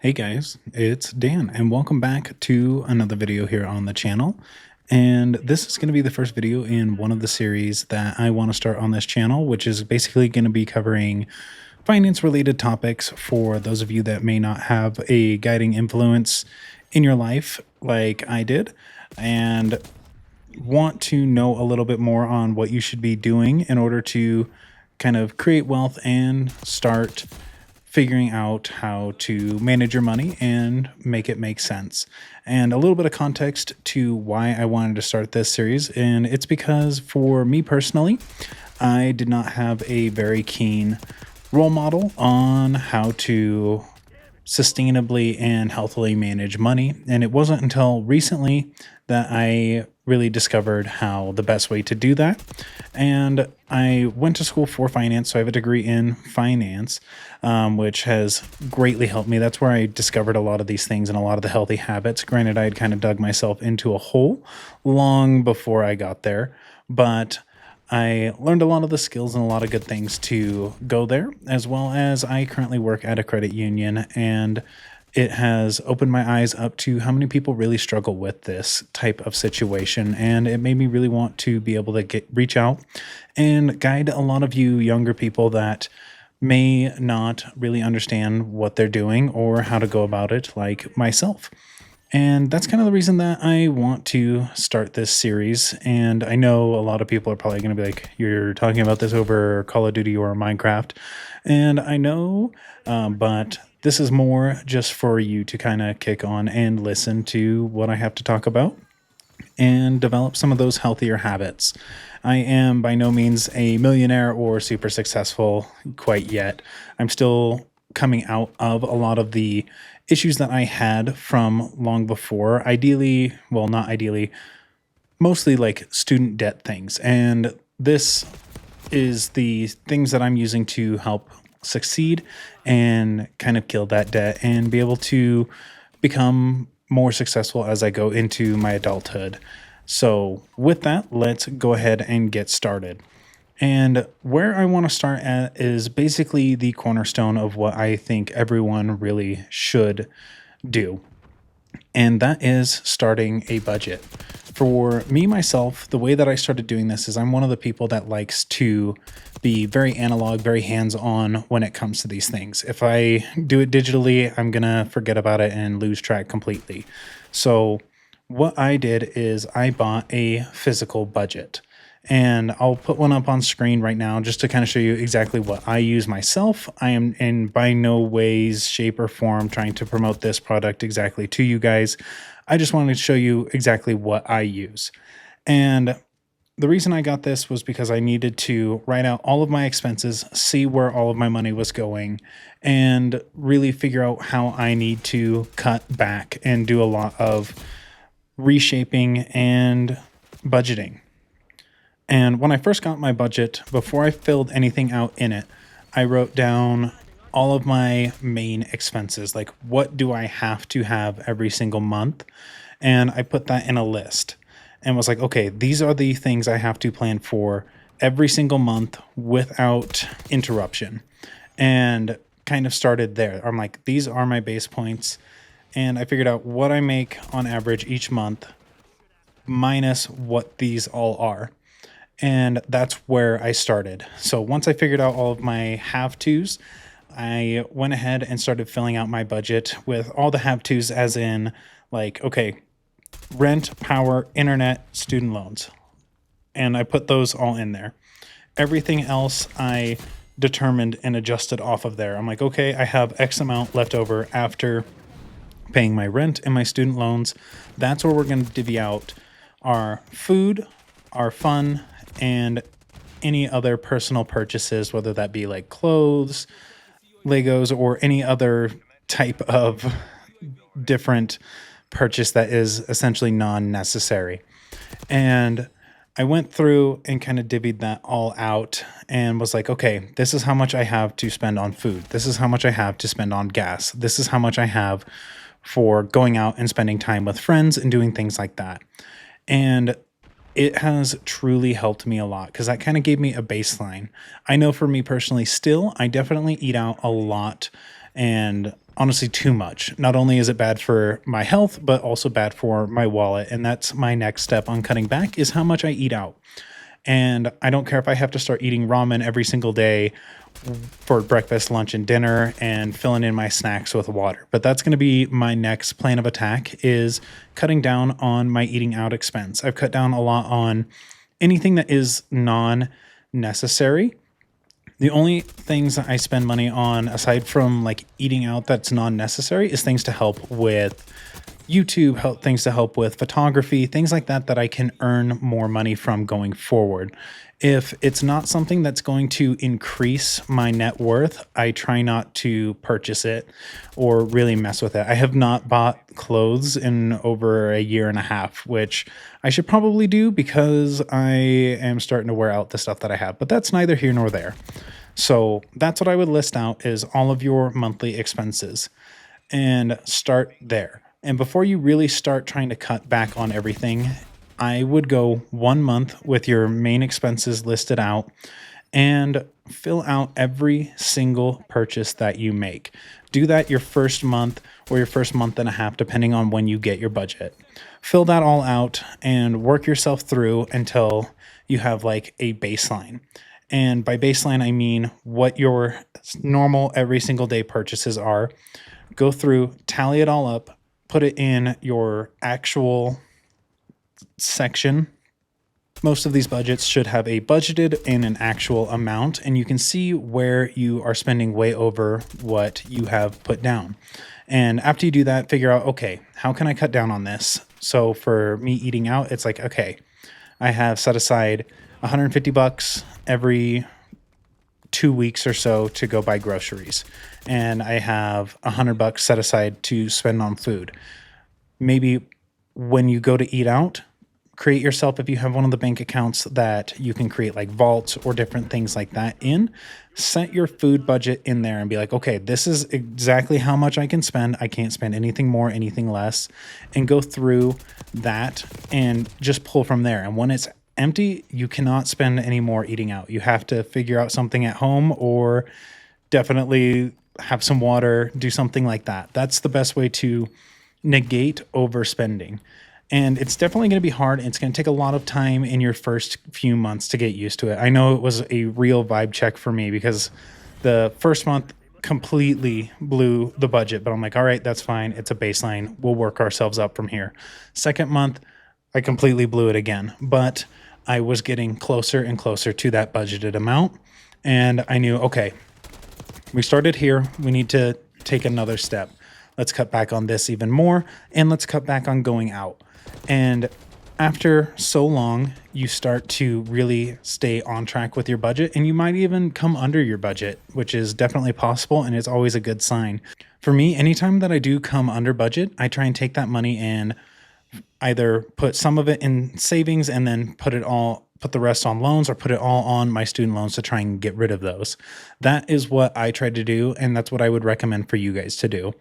Hey guys, it's Dan, and welcome back to another video here on the channel. And this is going to be the first video in one of the series that I want to start on this channel, which is basically going to be covering finance related topics for those of you that may not have a guiding influence in your life like I did, and want to know a little bit more on what you should be doing in order to kind of create wealth and start figuring out how to manage your money and make it make sense. And a little bit of context to why I wanted to start this series. And it's because for me personally, I did not have a very keen role model on how to sustainably and healthily manage money. And it wasn't until recently that I really discovered how the best way to do that. And I went to school for finance, so I have a degree in finance, which has greatly helped me. That's where I discovered a lot of these things and a lot of the healthy habits. Granted, I had kind of dug myself into a hole long before I got there, but I learned a lot of the skills and a lot of good things to go there, as well as I currently work at a credit union, and it has opened my eyes up to how many people really struggle with this type of situation. And it made me really want to be able to reach out and guide a lot of you younger people that may not really understand what they're doing or how to go about it, like myself. And that's kind of the reason that I want to start this series. And I know a lot of people are probably going to be like, you're talking about this over Call of Duty or Minecraft. And I know, but this is more just for you to kind of kick on and listen to what I have to talk about and develop some of those healthier habits. I am by no means a millionaire or super successful quite yet. I'm still coming out of a lot of the issues that I had from long before. Ideally, well, not ideally, mostly like student debt things. And this is the things that I'm using to help succeed and kind of kill that debt and be able to become more successful as I go into my adulthood. So with that, let's go ahead and get started. And where I want to start at is basically the cornerstone of what I think everyone really should do. And that is starting a budget. For me, myself, the way that I started doing this is I'm one of the people that likes to be very analog, very hands-on when it comes to these things. If I do it digitally, I'm going to forget about it and lose track completely. So what I did is I bought a physical budget. And I'll put one up on screen right now just to kind of show you exactly what I use myself. I am in by no ways, shape, or form trying to promote this product exactly to you guys. I just wanted to show you exactly what I use. And the reason I got this was because I needed to write out all of my expenses, see where all of my money was going, and really figure out how I need to cut back and do a lot of reshaping and budgeting. And when I first got my budget, before I filled anything out in it, I wrote down all of my main expenses, like what do I have to have every single month? And I put that in a list and was like, okay, these are the things I have to plan for every single month without interruption. And kind of started there. I'm like, these are my base points. And I figured out what I make on average each month minus what these all are. And that's where I started. So once I figured out all of my have-tos, I went ahead and started filling out my budget with all the have-tos as in like, okay, rent, power, internet, student loans. And I put those all in there. Everything else I determined and adjusted off of there. I'm like, okay, I have X amount left over after paying my rent and my student loans. That's where we're going to divvy out our food, our fun, and any other personal purchases, whether that be like clothes, Legos, or any other type of different purchase that is essentially non-necessary. And I went through and kind of divvied that all out and was like, okay, this is how much I have to spend on food. This is how much I have to spend on gas. This is how much I have for going out and spending time with friends and doing things like that. And it has truly helped me a lot because that kind of gave me a baseline. I know for me personally, still, I definitely eat out a lot and honestly too much. Not only is it bad for my health, but also bad for my wallet. And that's my next step on cutting back, is how much I eat out. And I don't care if I have to start eating ramen every single day for breakfast, lunch, and dinner, and filling in my snacks with water. But that's going to be my next plan of attack, is cutting down on my eating out expense. I've cut down a lot on anything that is non-necessary. The only things that I spend money on aside from like eating out that's non-necessary is things to help with YouTube, things to help with photography, things like that that I can earn more money from going forward. If it's not something that's going to increase my net worth, I try not to purchase it or really mess with it. I have not bought clothes in over a year and a half, which I should probably do because I am starting to wear out the stuff that I have, but that's neither here nor there. So that's what I would list out, is all of your monthly expenses, and start there. And before you really start trying to cut back on everything, I would go 1 month with your main expenses listed out and fill out every single purchase that you make. Do that your first month or your first month and a half, depending on when you get your budget. Fill that all out and work yourself through until you have like a baseline. And by baseline, I mean what your normal every single day purchases are. Go through, tally it all up, put it in your actual section. Most of these budgets should have a budgeted and an actual amount, and you can see where you are spending way over what you have put down. And after you do that, figure out, okay, how can I cut down on this? So for me eating out, it's like, okay, I have set aside $150 every 2 weeks or so to go buy groceries, and I have $100 set aside to spend on food. Maybe when you go to eat out, create yourself, if you have one of the bank accounts that you can create like vaults or different things like that in, set your food budget in there and be like, okay, this is exactly how much I can spend. I can't spend anything more, anything less, and go through that and just pull from there. And when it's empty, you cannot spend any more eating out. You have to figure out something at home, or definitely have some water, do something like that. That's the best way to negate overspending. And it's definitely going to be hard. It's going to take a lot of time in your first few months to get used to it. I know it was a real vibe check for me because the first month completely blew the budget, but I'm like, all right, that's fine. It's a baseline. We'll work ourselves up from here. Second month, I completely blew it again, but I was getting closer and closer to that budgeted amount. And I knew, okay, we started here. We need to take another step. Let's cut back on this even more, and let's cut back on going out. And after so long, you start to really stay on track with your budget, and you might even come under your budget, which is definitely possible, and it's always a good sign. For me, anytime that I do come under budget, I try and take that money and either put some of it in savings and then put the rest on loans, or put it all on my student loans to try and get rid of those. That is what I try to do, and that's what I would recommend for you guys to do.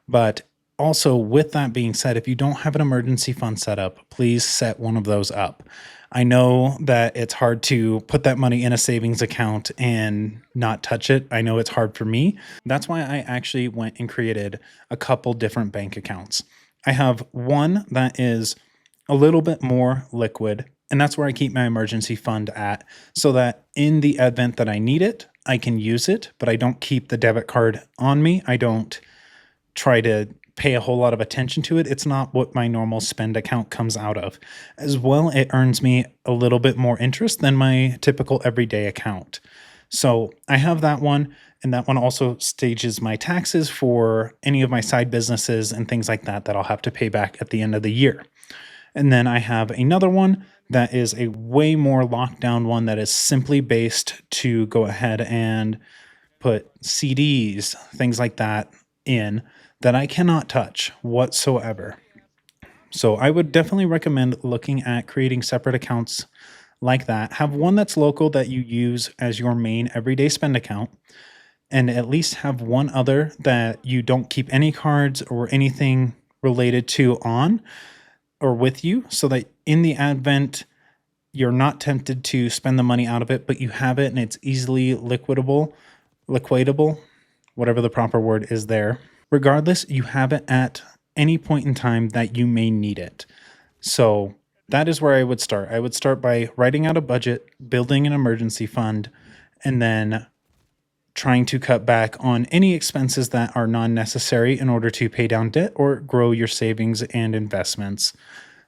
But also, with that being said, if you don't have an emergency fund set up, please set one of those up. I know that it's hard to put that money in a savings account and not touch it. I know it's hard for me. That's why I actually went and created a couple different bank accounts. I have one that is a little bit more liquid, and that's where I keep my emergency fund at, so that in the event that I need it, I can use it, but I don't keep the debit card on me. I don't try to pay a whole lot of attention to it. It's not what my normal spend account comes out of. As well, it earns me a little bit more interest than my typical everyday account. So I have that one, and that one also stages my taxes for any of my side businesses and things like that that I'll have to pay back at the end of the year. And then I have another one that is a way more locked down one that is simply based to go ahead and put CDs, things like that in, that I cannot touch whatsoever. So I would definitely recommend looking at creating separate accounts like that. Have one that's local that you use as your main everyday spend account, and at least have one other that you don't keep any cards or anything related to on or with you, so that in the event you're not tempted to spend the money out of it, but you have it and it's easily liquidable, whatever the proper word is there. Regardless, you have it at any point in time that you may need it. So that is where I would start. I would start by writing out a budget, building an emergency fund, and then trying to cut back on any expenses that are non-necessary in order to pay down debt or grow your savings and investments.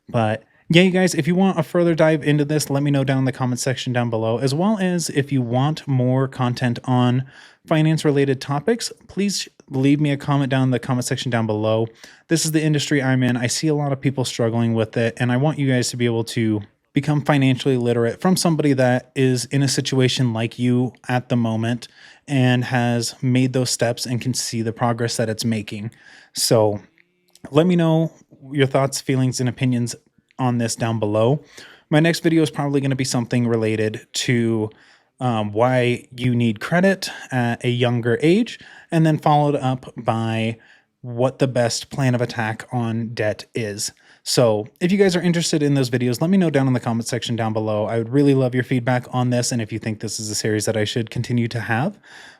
But yeah, you guys, if you want a further dive into this, let me know down in the comment section down below, as well as if you want more content on finance related topics, please leave me a comment down in the comment section down below. This is the industry I'm in. I see a lot of people struggling with it, and I want you guys to be able to become financially literate from somebody that is in a situation like you at the moment and has made those steps and can see the progress that it's making. So let me know your thoughts, feelings, and opinions on this down below. My next video is probably going to be something related to why you need credit at a younger age, and then followed up by what the best plan of attack on debt is. So if you guys are interested in those videos, let me know down in the comment section down below. I would really love your feedback on this, and if you think this is a series that I should continue to have.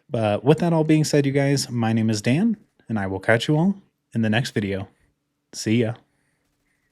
But with that all being said, you guys, my name is Dan, and I will catch you all in the next video. See ya.